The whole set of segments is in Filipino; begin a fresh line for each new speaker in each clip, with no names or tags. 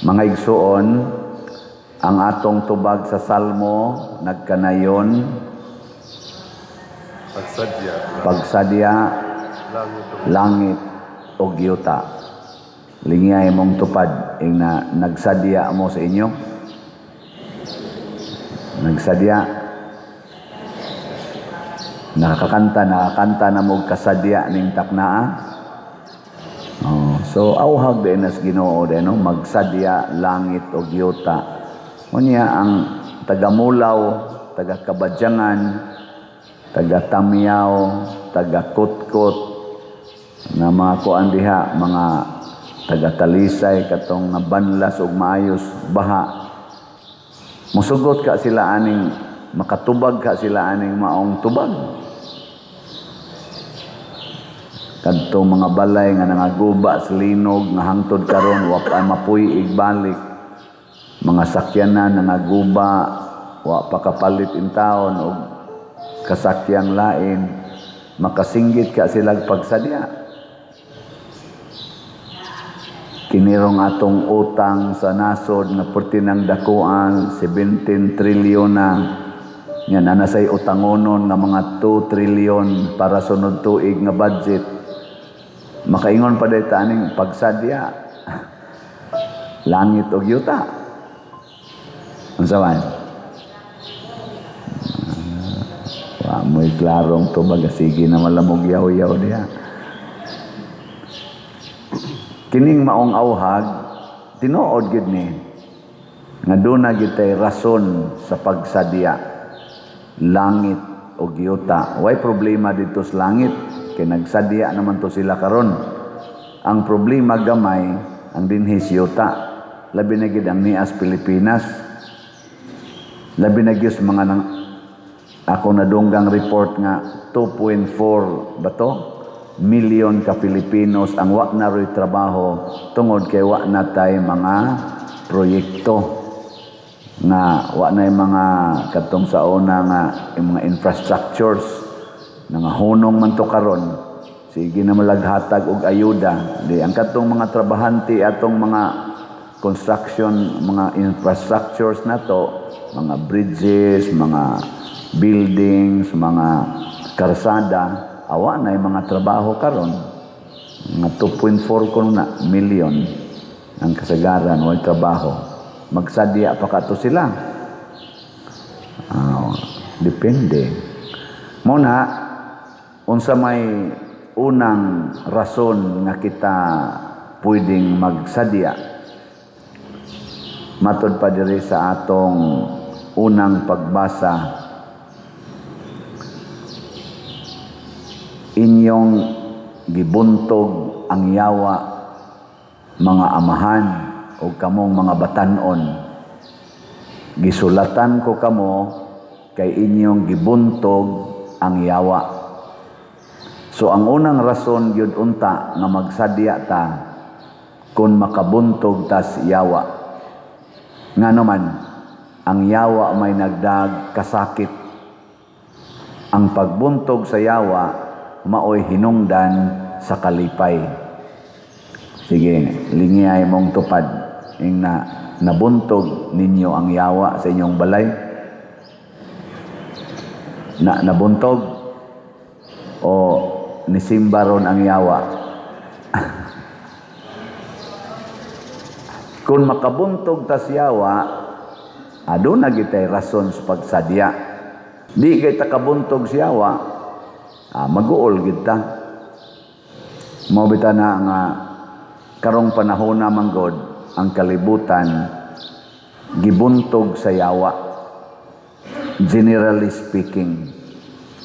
Mga igsuon, ang atong tubag sa Salmo nagkanayon pagsadya langit o yuta. Lingay mong tupad ing na nagsadya mo sa inyo. Nagsadya. Nakakanta na mo kasadya ning taknaa. So awhag din as Ginoo din no magsadya langit o yuta. Unya ang taga-Mulaw, taga-Kabadyangan, taga-Tamiyaw, taga-Kutkot na mga kuan diha, mga taga-Talisay katong nabanlas og maayos baha. Musugot ka sila aning makatubag ka sila aning maong tubag. Kadtong mga balay nga nangaguba sa linog nga hangtod karon wa pa mapuy igbalik. Mga sakyanan nangaguba wa pa kapalit in taon og kasakyang lain, makasinggit ka sila pagsadya. Kinirong atong utang sa nasod nga pertinang dakuan 17 trilyon na. Yan anasay utangonon nga mga 2 trilyon para sunod tuig nga budget. Makaingon pa day taning pagsadya langit og yuta. Unsa man? Mo'y klarong tubag sige na malamog yaw-yaw diha. Kining maong awhag tinuod gid ni nga duna gid tay rason sa pagsadya langit og yuta. Way problema dito sa langit kay nagsadya naman to sila karon. Ang problema gamay ang dinhi sa yuta. Labi na gid ang nias Pilipinas. Labi na gyud mga ako nadunggang report nga 2.4 ba to? Million ka Pilipinos ang wa na roy trabaho tungod kay wa na tay mga proyekto nga wa na mga katong sa una nga yung mga infrastructures nga hunong man to karon. Sige na malaghatag og ayuda di ang katong mga trabahante atong mga construction mga infrastructures na to, mga bridges, mga buildings, mga karsada, awa na yung mga trabaho karon. Mga 2.4 kuno na million ang kasagaran wal trabaho. Magsadya pa kato sila. Depende. Muna unsa may unang rason nga kita pwedeng magsadya. Matod pa diri sa atong unang pagbasa, inyong gibuntog ang yawa mga amahan o kamong mga batanon. Gisulatan ko kamo kay inyong gibuntog ang yawa. So ang unang rason gyud unta nga magsadya ta kun makabuntog tas yawa. Nga naman ang yawa may nagdag kasakit. Ang pagbuntog sa yawa maoy hinungdan sa kalipay. Sige, lingiyay mong tupad ing na nabuntog ninyo ang yawa sa inyong balay. Nabuntog o nisimba ron ang yawa. Kung makabuntog tas yawa, aduna gitay rason sa pagsadya. Di kay takabuntog sa yawa, mag-uol gid ta. Mao bitaw na nga karong panahon na manggod ang kalibutan gibuntog sa yawa. Generally speaking,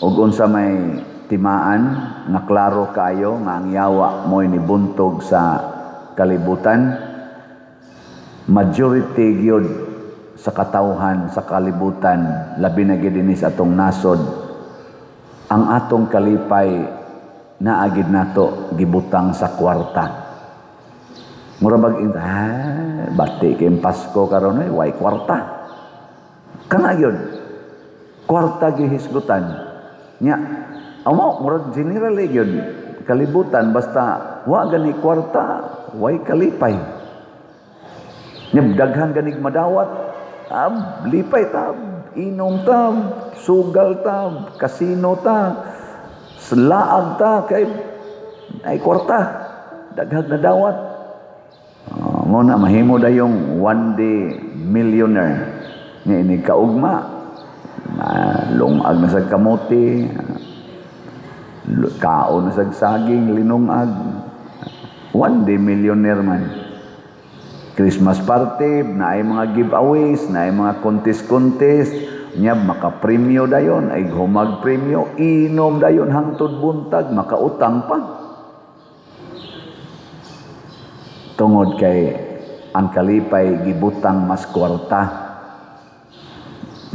ug unsa may timaan nga klaro kaayo nga ang yawa mo'y nibuntog sa kalibutan, majority gyud sa katawhan sa kalibutan labi na gid dinhi sa atong nasod ang atong kalipay naagid nato gibutang sa kwarta. Mura bag bati kay Pasko karon way kwarta. Kana gyud kwarta gihisgutan nya amo murag general gyud kalibutan basta wa gani kwarta way kalipay. Daghan ganig madawat. Lipay ta, inom ta, sugal ta, kasino ta, slaag ta, kay ay kwarta. Daghan na dawat. Muna mahimo da yung one day millionaire. Nga ini kaugma. Lungag na sa kamote, kaon na sa saging, linungag. One day millionaire man. Christmas party, naay mga giveaways, naay mga contest, nya maka-premyo dayon, ay humag premyo, inom dayon hangtod buntag, makautang pa. Tungod kay ang kalipay gibutang mas kwarta.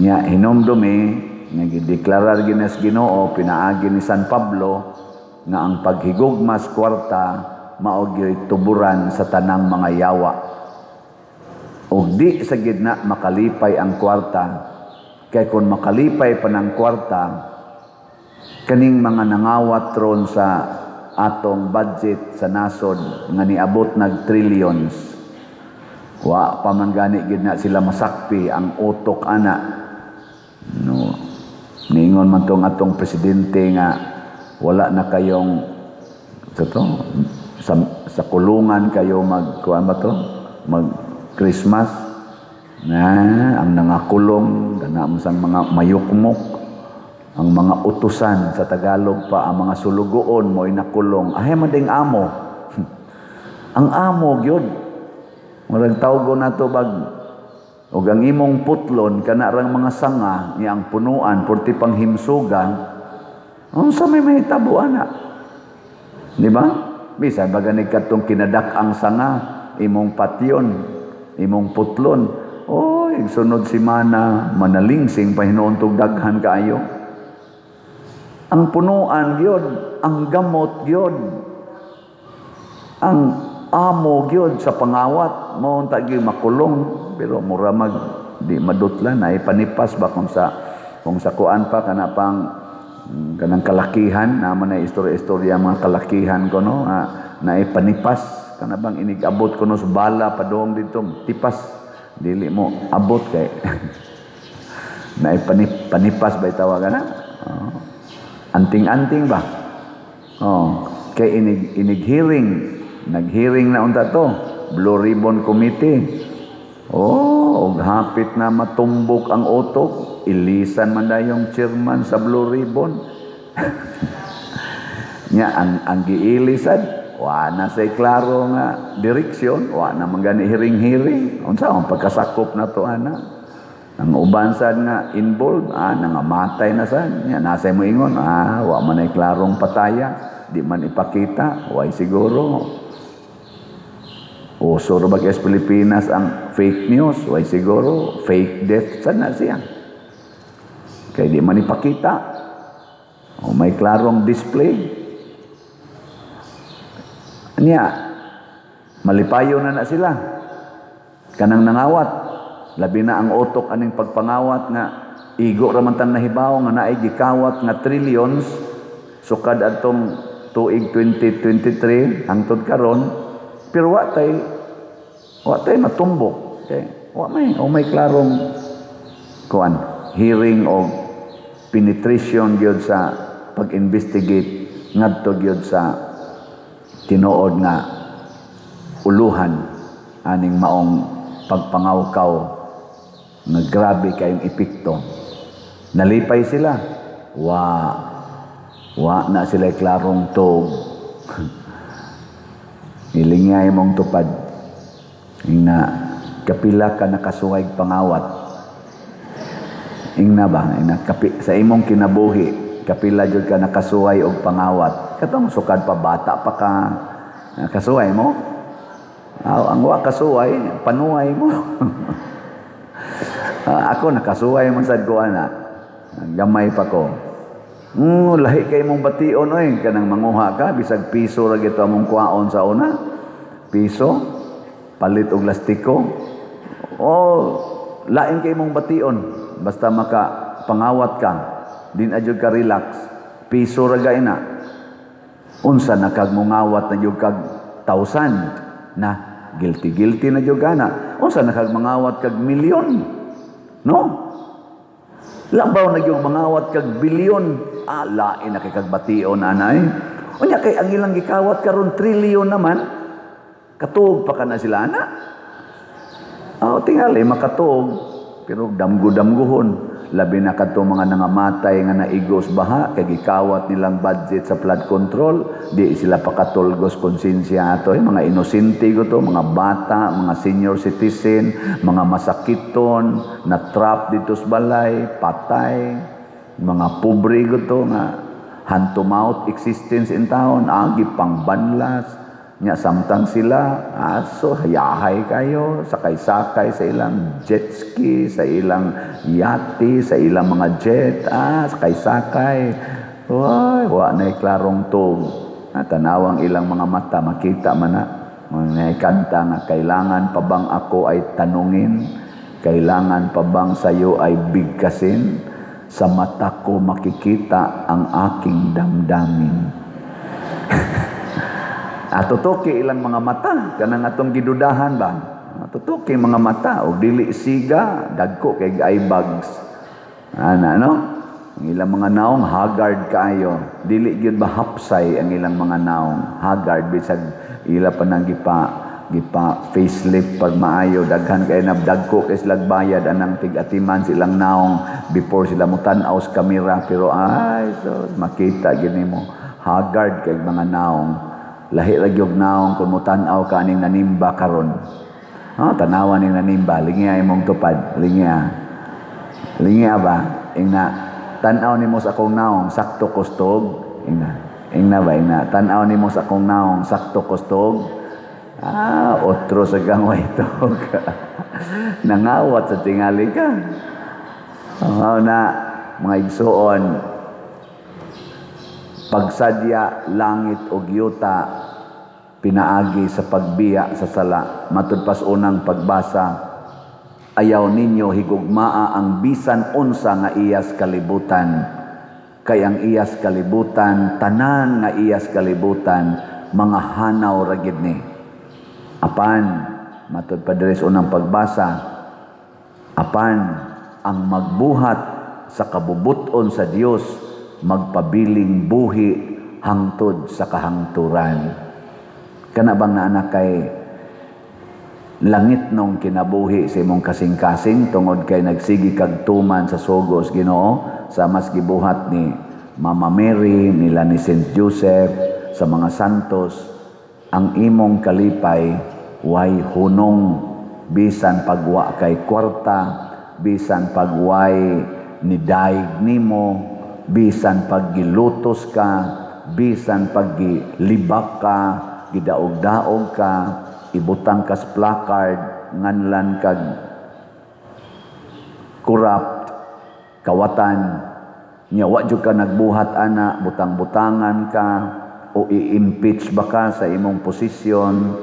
Nya hinumdumi nga gideklarar ginas Ginoo pinaagi ni San Pablo nga ang paghigugmas kwarta mao gyud tuburan sa tanang mga yawa. Ug di sa gidna makalipay ang kwarta, kay kung makalipay pa ng kwarta, kaning mga nangawat ron sa atong budget sa nasod nga niabot nag trillions. Wa pa man gani gid na sila masakpi ang utok ana. No. Niingon man tong atong presidente nga wala na kayong sa kulungan kayo kuan ba to? Christmas na ang nangakulong kana sang mga mayukmok, ang mga utusan sa Tagalog pa ang mga sulugoon mo nakulong ahay mading amo. Ang amo gyud murag tawgo nato bag ug ang imong putlon kana rang mga sanga niya ang punuan porti pang himsugan unsa may mahitabo ana, di ba? Bisan baga ni katong kinadak ang sanga imong patyon, imong putlon, oy sunod semana manalingsing pa hinuuntog daghan kaayo. Ang punuan gyud, ang gamot gyud, ang amo gyud sa pangawat mo unta gyud makulong pero mura mag di madutlan ay panipas ba kung sa kuan pa kana pang kanang kalakihan naman na istorya mga kalakihan ko no na ipanipas kana bang inigabot ko no sa bala padong dito tipas dili mo abot kay na ipanipas ba tawagan na anting-anting ba kay nag-hearing na unta to Blue Ribbon Committee og hapit na matumbok ang utok ilisan man dayong chairman sa Blue Ribbon nya ang giilisan wa na say klaro nga direksyon wa na mangani hiring-hiring unsa ang pagkasakop na to ana ang uban sad nga involved nangamatay na sad nya nasay mo ingon wa man ay klarong pataya di man ipakita way siguro uso ra bagay sa Pilipinas ang fake news way siguro fake death sad na siya kay di man ipakita o may klarong display niya malipayo na sila kanang nangawat labi na ang utok aning pagpangawat nga igo ra man tan nahibaw nga naay gikawat nga trillions sukad atong tuig 2023 hangtod karon pero wa tay matumbok okay may klarong kuan hearing o penetration gyud sa pag-investigate ngadto gyud sa tinuod nga uluhan aning maong pagpangawkaw nga grabe kayong epekto nalipay sila wa na sila klarong tog ilingay mong tupad na kapila ka nakasuway pangawat ingna ba sa imong kinabuhi kapila jud ka nakasuway og pangawat katong sukad pa bata pa ka kasuway mo ang wa kasuway panuway mo ako nakasuway man sad ko ana gamay pa ko lahi kay mong bation oy kanang manguha ka bisag piso ra gito among kuhaon sa una piso palit og lastiko lain kay mong bation basta maka pangawat ka din adyog ka relax piso ra gay na unsa na kag mongawat na jud kag 1,000 na guilty na jud kana. Unsa nakagmangawat kag milyon? No? Labaw na yung mangawat kag bilyon, lain na kay kagbation anay. Unya kay ang ilang gikawat karon trilyon naman, katuog pa kana sila ana. Tingali makatuog, pero damgo-damguhon. Labi na kadto mga nangamatay nga naigos baha kay gikawat nilang budget sa flood control, di sila pakatulgos konsensya ato, mga inosente ko to, mga bata, mga senior citizen, mga masakiton na trap dito sa balay, patay, mga pobre ko to nga hand to mouth existence in town, agi pang banlas nya samtang sila so hayahay kayo sakay-sakay sa ilang jet ski, sa ilang yate, sa ilang mga jet, sakay-sakay. Wa na klarong tog. Tanawang ilang mga mata makita man na mga kanta nga kailangan pa bang ako ay tanungin, kailangan pa bang sayo ay bigkasin, sa mata ko makikita ang aking damdamin. Tutuki ilang mga mata kanang atong gidudahan ba, tutuki mga mata o dili siga dagko kay eye bags no, ang ilang mga naong haggard kaayo, dili gyud ba hapsay ang ilang mga naong haggard bisag ila pa nang gipa facelift pag maayo, daghan kay nabdagko kay sila bayad anang tig-atiman silang naong before sila mutan-aw sa kamera, pero so makita gyud nimo haggard kay mga naong. Lahi ra gyud naong kun mutan-aw ka ning nanimba karon. Tanawan ning nanimba, lingiya imong tupad, lingiya. Lingiya ba? Ingna tan-aw nimo sa akong naong sakto kustog, ingna ba ingna tan-aw nimo sa akong naong sakto kustog. Otro sa gangway tog. Nangawat sa tingali ka. Na mga igsuon, pagsadya langit og yuta pinaagi sa pagbiya sa sala. Matud pas unang pagbasa, ayaw ninyo higugmaa ang bisan unsa nga iyas kalibutan, kay ang iyas kalibutan tanan nga iyas kalibutan mga hanaw ra gid ni. Apan matud pa diri sa unang pagbasa, apan ang magbuhat sa kabubut-on sa Dios magpabiling buhi hangtod sa kahangturan. Kana bang naanak kay langit nung kinabuhi sa imong kasing-kasing tungod kay nagsigi kag tuman sa sugos Ginoo, sa mas gibuhat ni Mama Mary, nila ni Saint Joseph, sa mga santos, ang imong kalipay way hunong, bisan pagwa kay kwarta, bisan pagway ni daig nimo, bisan paggilutos ka, bisan paggilibak ka, gidaog-daog ka, ibutang kas placard nganlan kag corrupt kawatan nya wa jud ka nagbuhat ana, butang-butangan ka o i-impeach ba ka sa imong posisyon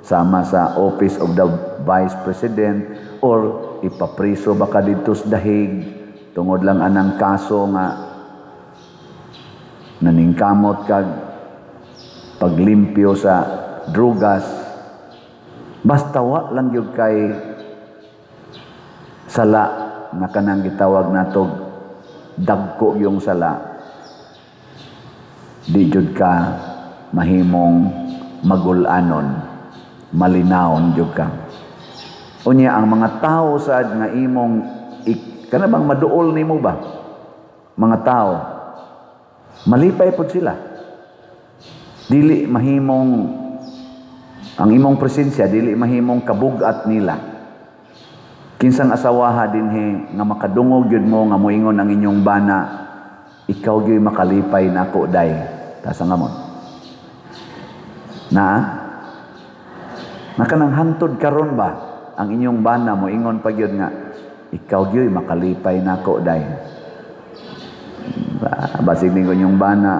sama sa office of the vice president, or ipapriso ba ka dito sa dahig tungod lang anang kaso nga naningkamot kag paglimpyo sa drugas. Basta wa lang yung kay sala na kanang gitawag nato dagko yung sala, di jud ka mahimong magulanon, malinawon jud ka. Unya ang mga tao sad nga imong kana bang maduol nimo ba mga tao, malipay pod sila, dili mahimong ang imong presensya, dili mahimong kabugat nila. Kinsang asawaha dinhi nga makadungog gyud mo nga moingon ang inyong bana, ikaw gyud makalipay nako day. Tasa nga mo na kanang hantod karon ba ang inyong bana moingon pa gyud nga ikaw gyud makalipay nako day. Basig ning inyong bana,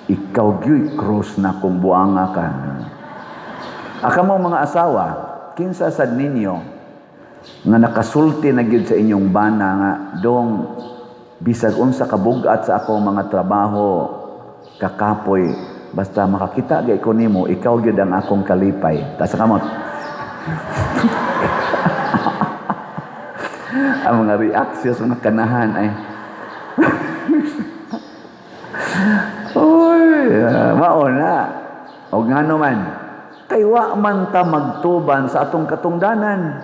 ikaw gyud cross na kung buanga ka. Akamo mga asawa, kinsa sad ninyo nga nakasulti na gyud sa inyong bana nga dong bisag unsa kabugat sa akong mga trabaho kakapoy, basta makakita gay ko nimo, ikaw gyud ang akong kalipay. Ta sa kamot, Ang mga reactions mga kanahan ay uy, mao na. O nga naman, kay wa man ta magtuban sa atong katungdanan.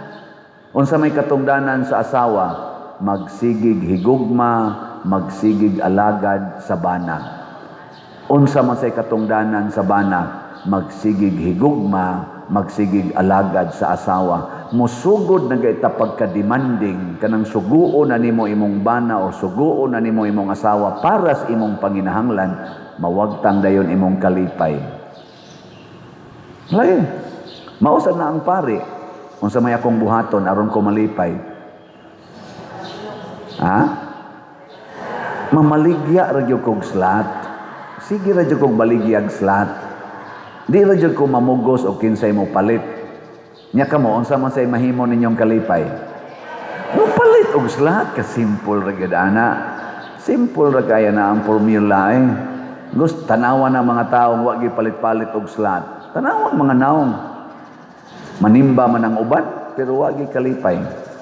Unsa may katungdanan sa asawa, magsigig higugma, magsigig alagad sa bana. Unsa man say katungdanan sa bana, magsigig higugma, magsigig alagad sa asawa. Musugod na gayta pagka-demanding kanang suguon na nimo imong bana o suguon na nimo imong asawa para sa imong panginahanglan, mawagtang dayon imong kalipay. Lay, mausad na ang pari. Unsa may akong buhaton aron ko malipay? Ha? Mamaligya ra gyud kog slat. Sige ra gyud kog baligyag slat. Di ra gyud ko mamugos o kinsay mo palit. Nya kamo unsa man say mahimo ninyong kalipay? Mo palit og slat ka simple ra gyud ana. Simple ra kaya na ang formula eh. Gusto tanawan ng mga tawo wa gyud palit-palit og slat. Tanawan mga naong. Manimba man ang uban pero wa gyud kalipay.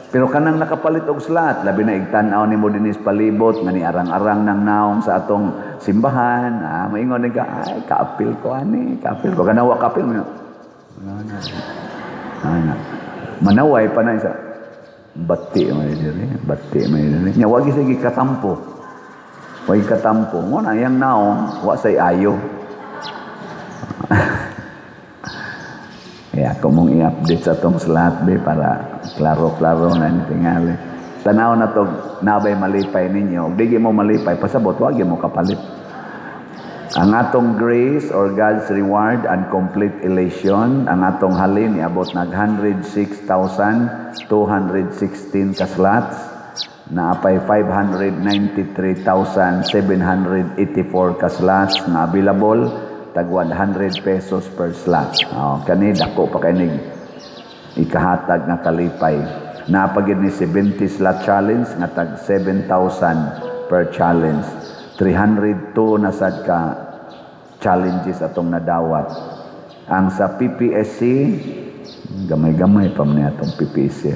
Pero kanang nakapalit og slat, labi na igtan-aw nimo dinis palibot nga ni arang-arang ng naong sa atong simbahan. Maingon ka, ay kaapil ko ani, kaapil ko kanawa kaapil mo. Manaway pa na isa. Bati mo diri, bati mo diri. Nya wa gyud sige katampo. Wa katampo. Mo na yang naong wa say ayo. Kaya ako mong i-update sa itong slat be para klaro-klaro na tingali. Tanaw na to nabay malipay ninyo. Digi mo malipay, pasabot, wag mo kapalit. Ang atong grace or God's reward and complete elation, ang atong halin iabot nag 106,216 ka slats, na apay 593,784 ka slats na available. Tag 100 pesos per slot. Kani dako pa kay ikahatag nga kalipay. Napagid ni 70 slot challenge nga tag 7,000 per challenge. 302 na sad ka challenges atong nadawat. Ang sa PPSC gamay-gamay pa man atong PPSC.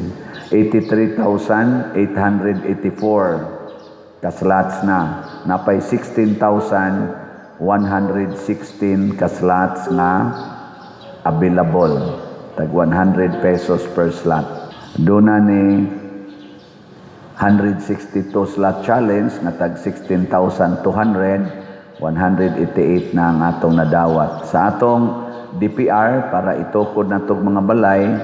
83,884 ka slots na. Napay 16,116 ka slots na available. Tag 100 pesos per slot. Doon na ni 162 slot challenge na tag 16,200, 188 na ang atong nadawat. Sa atong DPR, para itukod na itong mga balay,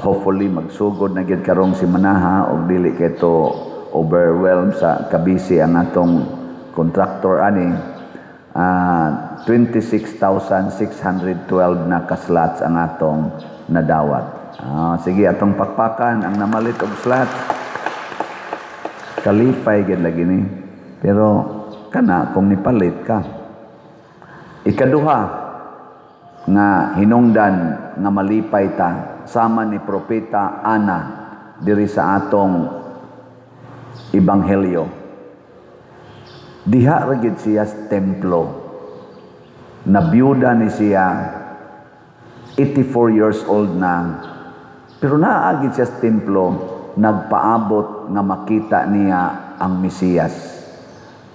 hopefully magsugod na gid karong si Manaha o dili kay to overwhelmed sa kabisi ang atong contractor ani 26,612 na kaslots ang atong nadawat. Sige atong pakpakan ang namalit og slots. Kalipay gid lagi ni. Pero kana kung nipalit ka. Ikaduha nga hinungdan nga malipay ta sama ni propeta Ana diri sa atong ebanghelyo. Diha ra gid siya sa templo. Nabiyuda ni siya 84 years old na. Pero naagid siya sa templo, nagpaabot nga makita niya ang Mesiyas.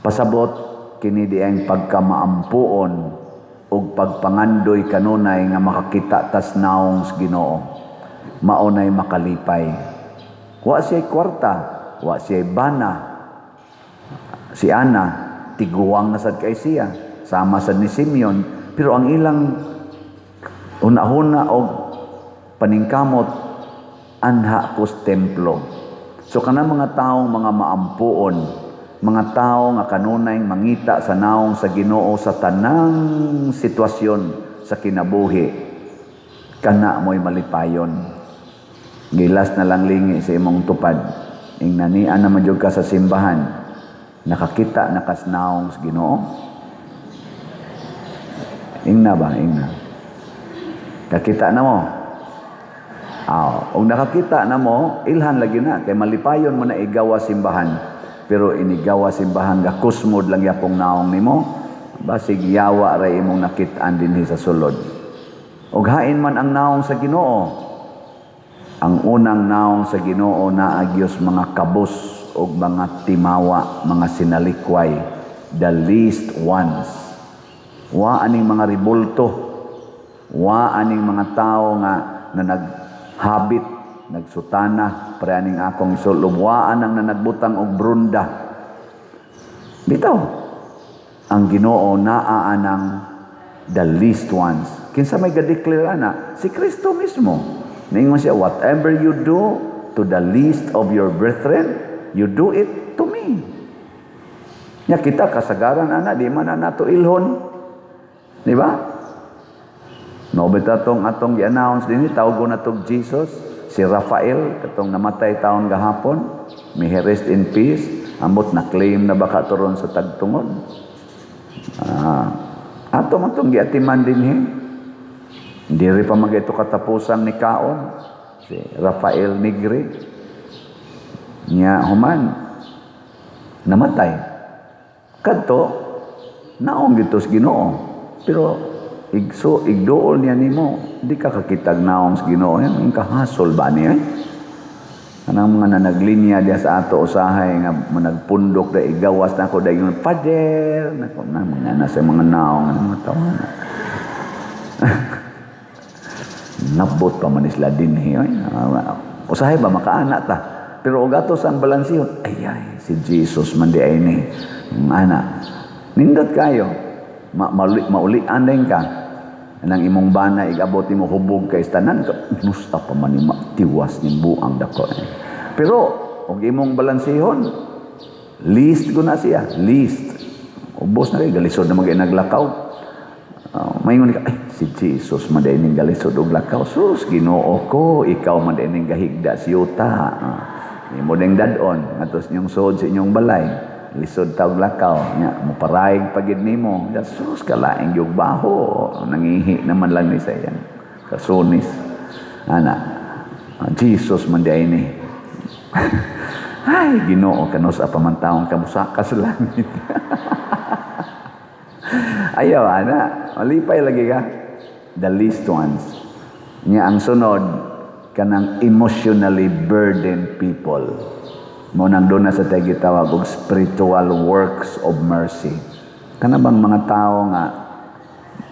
Pasabot kini dieng pagkamaampuon ug pagpangandoy kanunay nga makakita tas naong sa Ginoo. Maunay makalipay. Wa siya kwarta, wa siya bana. Si Ana, tiguwang na sad kay siya, sama sad ni Simeon, pero ang ilang una-una og paningkamot anha kus templo. So kana mga taong mga maampuon, mga tao nga kanunay mangita sa naong sa Ginoo sa tanang sitwasyon sa kinabuhi, kana mo'y malipayon. Gilas na lang lingi sa imong tupad. Ingnanian naman jud ka sa simbahan. Nakakita na kasnaong sa Ginoo? Ingna ba? Ingna. Kakita na mo? Kung nakakita na mo, ilhan lagi na. Kay malipayon mo na igawa simbahan. Pero inigawa simbahan ga kusmod lang yapong naong nimo. Basig yawa ray imong nakitaan dinhi sa sulod. Og hain man ang naong sa Ginoo. Ang unang naong sa Ginoo na agyos mga kabus og mga timawa, mga sinalikway, the least ones. Wa aning mga ribulto, wa aning mga tao nga na naghabit, nagsutana, pre aning akong isulob, wa anang na nagbutang og brunda. Bitaw, ang Ginoo naa anang the least ones. Kinsa may ga-declare ana? Si Kristo mismo. Ningon siya, whatever you do to the least of your brethren, you do it to me. Nya kita kasagaran ana, di man na nato ilhon. Di ba? Nobita atong i-announce din, tawag na to Jesus, si Rafael, katong namatay taon gahapon, may he rest in peace, amot na claim na baka turon sa tagtungod. Ato man itong giatiman din hindi rin pa mag-ito katapusan ni Kaon, si Rafael Nigri, niya human, namatay. Kadto, naong dito sa Ginoo. Pero, igdool niya nimo, di ka kakitag naong sa Ginoo. Yan, yung kahasol ba niya? Anang mga nanaglinya diya sa ato usahay nga nagpundok da igawas na ako da yung pader nako na mga nasa mga naong mga tao nabot pa man isla din usahay ba makaana ta pero og ato sang balansiyon ay si Jesus man di ay ni ana nindot kayo mauli andeng ka nang imong bana igabot nimo hubog kay tanan musta pa man ni tiwas ni buang dako pero og imong balansihon list ko na siya list ubos na kay galisod na magay naglakaw mayngon ka si Jesus man day ning galisod og lakaw sus Ginoo ko ikaw man day ning gahigda si yuta imo ding dadon atos inyong sod sa inyong balay lisod tawag lakaw nya muparaig pagid nimo sus kalaing gyud baho nangihi naman lang ni sayan kasunis ana Jesus man day ni ay Ginoo kanos apa man taong kamusaka sa langit ayaw ana malipay lagi ka the least ones nya ang sunod kanang emotionally burdened people mo nang doon na sa tayo gitawag og spiritual works of mercy. Kana bang mga tao nga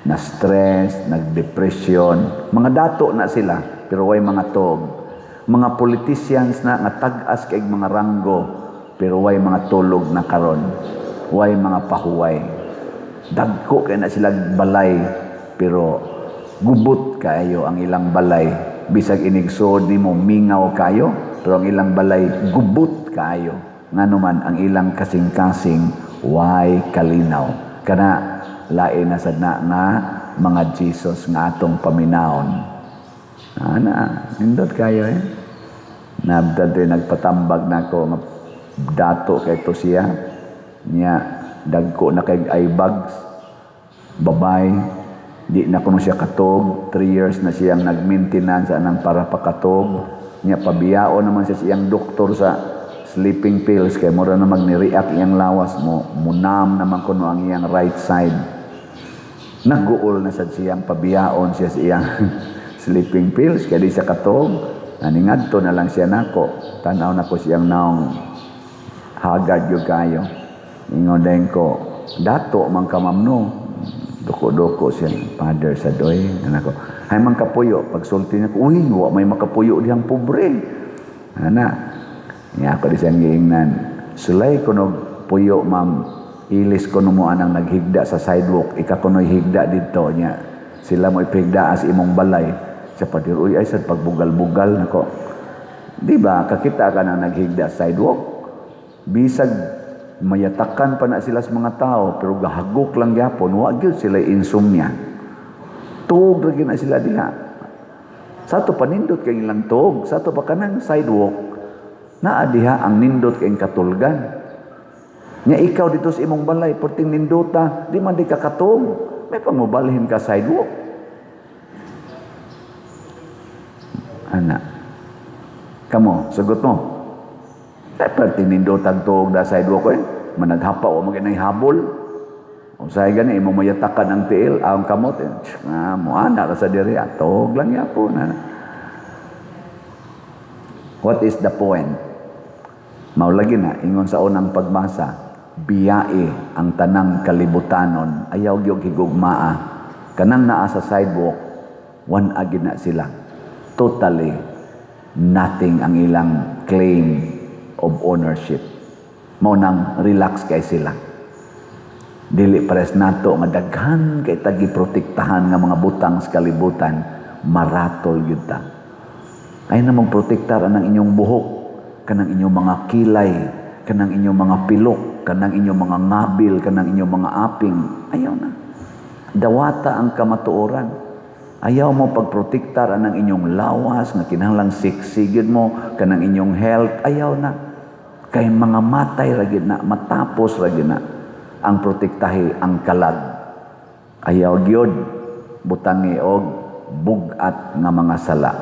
na stress, nagdepression, mga dato na sila pero way mga tog. Mga politicians na nga tag-as kay mga ranggo pero way mga tulog na karon. Way mga pahuway. Dagko kay na sila balay pero gubot kayo ang ilang balay. Bisag inigsod nimo mingaw kayo pero ang ilang balay gubot kayo nganuman ang ilang kasing-kasing way kalinaw kana lain na sad na nga mga Jesus nga atong paminawon ana nindot kayo nabdad nagpatambag nako nga dato kay to siya niya dagko na kay eye bags babay di na kuno siya katog 3 years na siyang nag-maintenance anang para pakatog niya pabiyao naman siya siyang doktor sa sleeping pills kay mura na magni-react iyang lawas mo munam naman kuno ang iyang right side naguol na sad siyang pabiyaon siya sa iyang sleeping pills kay di siya katog aningadto na lang siya nako tanaw na ko siyang naong hagad yo kayo ingon din ko dato man ka mamno doko-doko siya father sa doy anako hay man kapuyo pagsulti niya ko uy wa may makapuyo diyang pobre ana niya ako di siyang giingnan sulay kuno puyo ma'am ilis kuno mo anang naghigda sa sidewalk ika kuno'y higda dito niya sila mo ipigda as imong balay sa padir uy ay sad pagbugal-bugal nako di ba kakita ka nang naghigda sidewalk bisag mayatakan pa na sila sa mga tao pero gahagok lang gyapon wa gyud sila insomnia tuog lagi na sila diha sa to panindot kay ilang tuog sa to pa kanang sidewalk naa diha ang nindot kay katulgan nya ikaw dito sa imong balay perting nindota di man di ka katog may pangubalhin ka sidewalk ana kamo sagot mo perting nindotag tuog da sidewalk managhapa o maginay habol Kung sa gani, imo mayatakan ang tiil, ang kamot, nga, muana ra sa diri, atog lang yapo na. What is the point? Maulagi na, ingon sa unang pagmasa, biyae ang tanang kalibutanon, ayaw gyud higugmaa. Kanang naa sa sidewalk, one agid na sila. Totally nothing ang ilang claim of ownership. Mao nang relax kay sila. Dili pares nato nga daghan kay tagi protektahan nga mga butang sa kalibutan, maratol gyud ta. Ay namang protektar ang inyong buhok, kanang inyong mga kilay, kanang inyong mga pilok, kanang inyong mga ngabil, kanang inyong mga aping. Ayaw na. Dawata ang kamatuoran. Ayaw mo pagprotektar ang inyong lawas, nga kinahanglang siksigid mo, kanang inyong health. Ayaw na. Kay mga matay ragid na, matapos ragid na ang protektahi ang kalag. Ayaw gyud butangi og bugat nga mga sala.